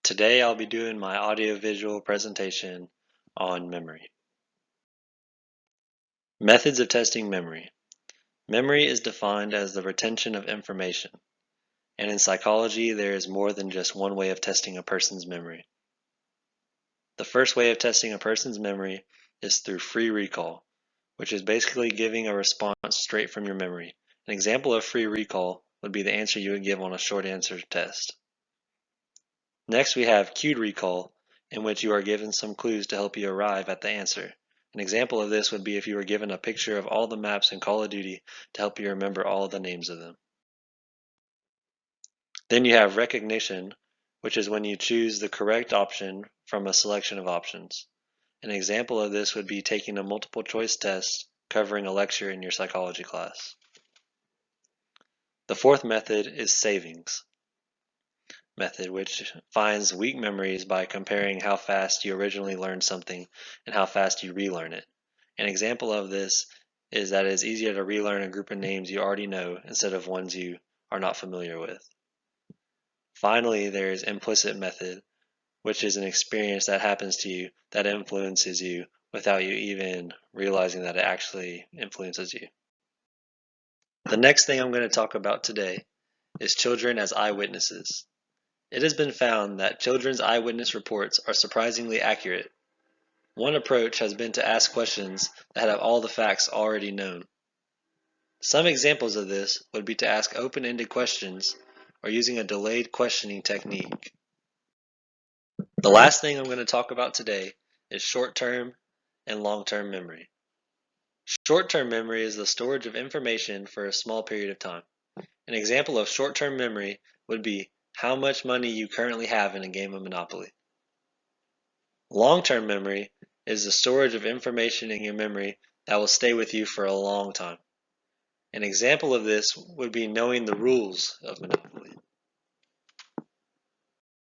Today I'll be doing my audiovisual presentation on memory. Methods of testing memory. Memory is defined as the retention of information, and in psychology there is more than just one way of testing a person's memory. The first way of testing a person's memory is through free recall, which is basically giving a response straight from your memory. An example of free recall would be the answer you would give on a short answer test. Next, we have cued recall, in which you are given some clues to help you arrive at the answer. An example of this would be if you were given a picture of all the maps in Call of Duty to help you remember all the names of them. Then you have recognition, which is when you choose the correct option from a selection of options. An example of this would be taking a multiple choice test covering a lecture in your psychology class. The fourth method is savings method, which finds weak memories by comparing how fast you originally learned something and how fast you relearn it. An example of this is that it is easier to relearn a group of names you already know instead of ones you are not familiar with. Finally, there is implicit method, which is an experience that happens to you that influences you without you even realizing that it actually influences you. The next thing I'm going to talk about today is children as eyewitnesses. It has been found that children's eyewitness reports are surprisingly accurate. One approach has been to ask questions that have all the facts already known. Some examples of this would be to ask open-ended questions or using a delayed questioning technique. The last thing I'm going to talk about today is short-term and long-term memory. Short-term memory is the storage of information for a small period of time. An example of short-term memory would be how much money you currently have in a game of Monopoly. Long-term memory is the storage of information in your memory that will stay with you for a long time. An example of this would be knowing the rules of Monopoly.